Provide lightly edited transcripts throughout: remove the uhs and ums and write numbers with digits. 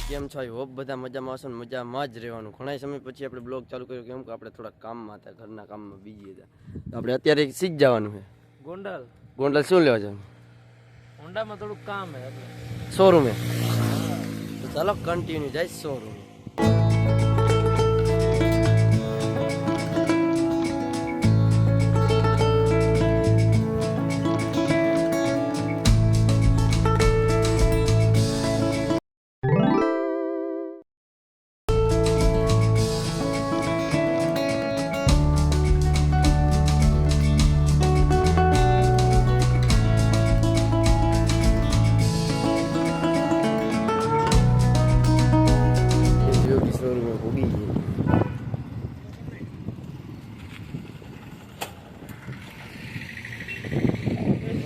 કેમ છો? I hope બધા મજામાં હશો ને મજામાં જ રહેવાનું. ઘણા સમય પછી આપણે બ્લોગ ચાલુ કર્યો, કેમ કે આપણે થોડા કામમાં હતા, ઘરના કામમાં બીજી હતા. તો આપણે અત્યારે સીધ જવાનું છે ગોંડલ. શું લેવા જવાનું? હોન્ડામાં થોડુંક કામ છે એટલે શોરૂમે. તો ચાલો કન્ટિન્યુ જાય શોરૂમ.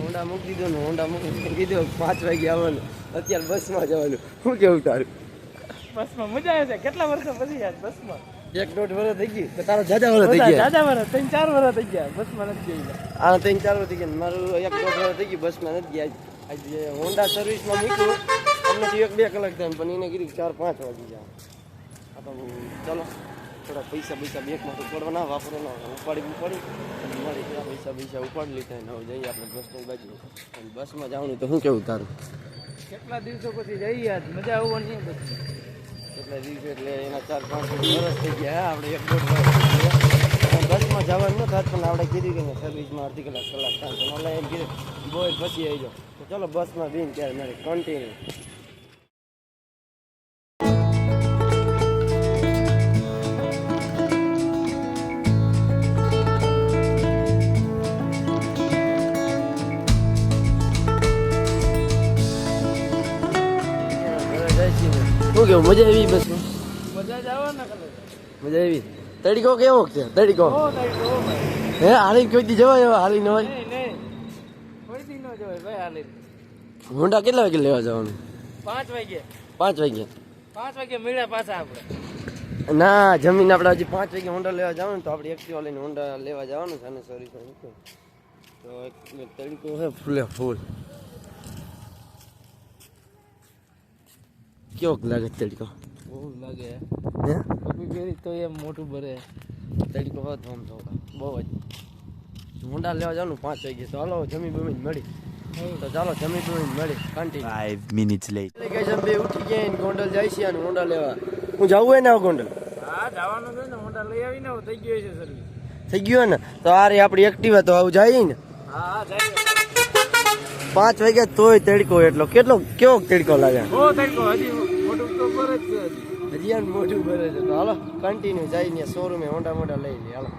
હોન્ડા મૂકી દીધો ને હોન્ડા મૂકી દીધો. 5 વાગે આવવાનું, અત્યારે બસમાં જવાનું. શું કેવું તારું? બસમાં મજા આવે છે. કેટલા વર્ષો પછી યાર બસમાં? 1.5 વર્ષ થઈ ગયું. તારો જાજા વર્ષ થઈ ગયા? જાજા વર્ષ 3-4 વર્ષ થઈ ગયા બસમાં નથી ગયા. આ 3-4 વર્ષ થઈ ગયા. મારું 1.5 વર્ષ થઈ ગયું બસમાં નથી ગયા. આજે હોન્ડા સર્વિસમાં મૂક્યું અમને તો 1-2 કલાક થાય, પણ એને કીધું 4-5 વાગી જાય. આ તો ચાલો થોડા પૈસા બેગમાં તો પડવાના વાપરવાના ઉપાડી મારી પૈસા ઉપાડી લીધા ને હવે જઈએ આપણે બસની બાજુ. અને બસમાં જવાનું તો શું કેવું તારું? કેટલા દિવસો પછી જઈએ યાર, મજા આવવાની બસ. કેટલા દિવસો એટલે એના 4-5 વર્ષ થઈ ગયા. આપણે 1-1.5 વર્ષ થઈ ગયા. બસમાં જવાનું ન થાત, પણ આપણે કીધું કે સર્વિસમાં અડધી કલાક થાય તો ઓનલાઈન એમ કીધું બોય પછી આવી જાઓ. તો ચાલો બસમાં બેન ત્યારે મારે કન્ટિન્યુ. શું કેવું, મજા આવી બસમાં? મજા જ આવે ને કલે. મજા આવી. તડીકો કેવો છે? તડીકો હે હાલી કોઈ દી જવાય? એવા હાલી ન હોય? નહીં કોઈ દી ન જવાય ભાઈ હાલી. હોન્ડા કેટલા વાગે લેવા જવાનું? 5 વાગે. 5 વાગે? 5 વાગે મળ્યા પાછા આપણે. ના જમીન આપણે હજી 5 વાગે હોન્ડા લેવા જવાનું, તો આપણે એક્ટિવા લઈને હોન્ડા લેવા જવાનું છે. અને સોરી તો તડીકો છે ફૂલે ફૂલ. કેવો લાગે તડીકો? બહુ લાગે હે કપી પહેરી તો એમ મોટું ભરે. તડીકો હોત આમ તો બહુ જ. હોન્ડા લેવા જવાનું 5 વાગે. તો હાલો જમી બમી મળી. તો ચાલો જમી બમી મળી કન્ટિન્યુ. 5 minutes late. બે ઉઠી ગયા ને ગોંડલ જાય છે અને હોન્ડા લેવા. હું જવું હોય ને ગોંડલ? હા જવાનું છે ને, હોન્ડા લઈ આવીને થઈ ગયો છે સર્વિસ. થઈ ગયું ને? તો આ રે આપણી એક્ટિવા તો આવું જાય ને. હા જાય 5 વાગ્યા તોય તડકો એટલો. કેવો તડકો લાગે? બહુ તડકો. હજી મોટું તો ભરે જ છે હજી આમ મોઢું ભરે છે. તો હાલો કન્ટિન્યુ જઈને શોરૂમે હોન્ડા મોટા લઈ લે. હાલો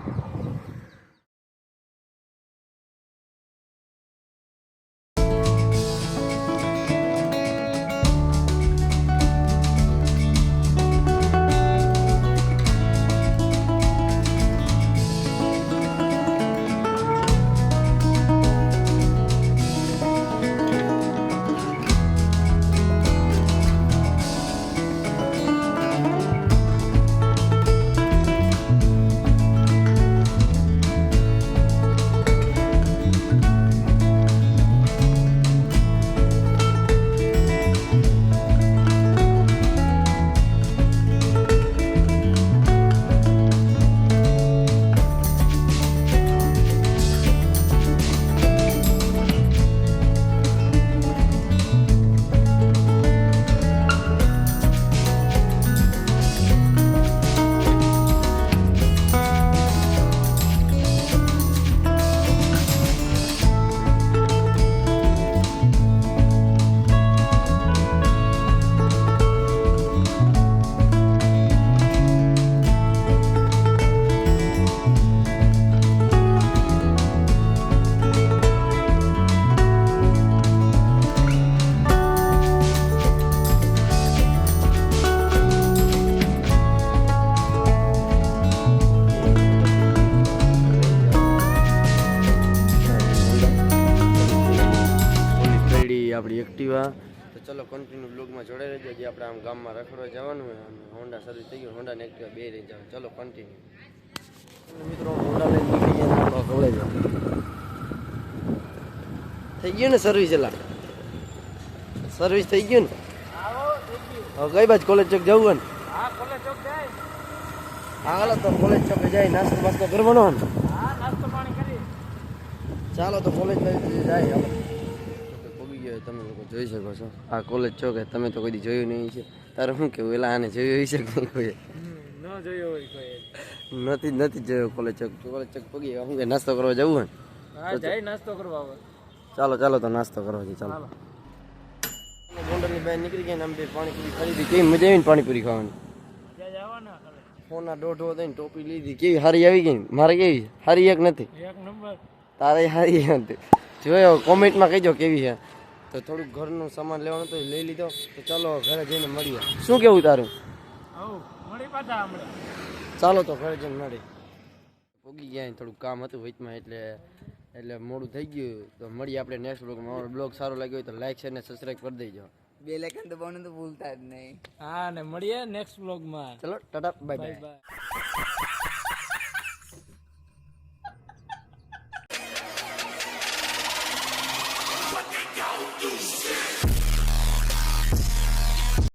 આપણી એક્ટિવા. તો ચલો કન્ટિન્યુ બ્લોગમાં જોડાઈ રહેજો. જે આપણે આમ ગામમાં રખડવા જવાનું હોય અને હોન્ડા સર્વિસ થઈ ગયું, હોન્ડા ને એક્ટિવા બે રહી જવાનું. ચલો કન્ટિન્યુ. મિત્રો હોન્ડા લઈને નીકળી ગયા ખવડાવી જાવ. થઈ ગયું ને સર્વિસ? એલા સર્વિસ થઈ ગયું ને? હવે કઈ બાજુ કોલેજ ચોક જવું ને હા કોલેજ ચોક જાય હાલો તો કોલેજ ચોકે જાય નાસ્તો બાસ્તો કરવાનો ને હા નાસ્તો પાણી કરી ચાલો તો કોલેજ જાય હાલો પગી ગયો તમે લોકો જોઈ શકો છો આ કોલેજ ચોક તમે તો કદી જોયું નહીં છે તારે શું કેવું એલા આને જોયું હોય છે કે નહીં કોઈ ન જોયો હોય કોઈ નથી જોયો કોલેજ ચોક પગી ગયા શું કે નાસ્તો કરવા જવું ને હા જાય નાસ્તો કરવા આવે ચાલો તો નાસ્તો કરવા છે ચાલો ગોંડલની બહાર નીકળી ગયા ને આમ બે પાણીપુરી ખરીદી કેવી મજા આવી ને પાણીપુરી ખાવાની મજા જ આવવાના હવે ફોનના દોઢો થઈને ટોપી લીધી કેવી હારી આવી ગઈ મારે કેવી હારી એક નથી એક નંબર તારે હારી હતી જોયો કોમેન્ટમાં કહેજો કેવી છે તો થોડુંક ઘરનું સામાન લેવાનું તો લઈ લીધો તો ચાલો ઘરે જઈને મળીએ શું કેવું તારું આવું મળી પાછા હમણાં ચાલો તો ઘરે જઈને મળી પોગી ગયા ને થોડુંક કામ હતું વચમાં એટલે મોડું થઈ ગયું તો મળીએ આપણે નેક્સ્ટ બ્લોગમાં અમારો બ્લોગ સારો લાગ્યો હોય તો લાઈક શેર ને સબસ્ક્રાઈબ કરી દેજો બે લેખન દબાવવાનું તો ભૂલતા જ નહીં હા ને મળીએ નેક્સ્ટ વ્લોગમાં ચલો Tata bye bye bye bye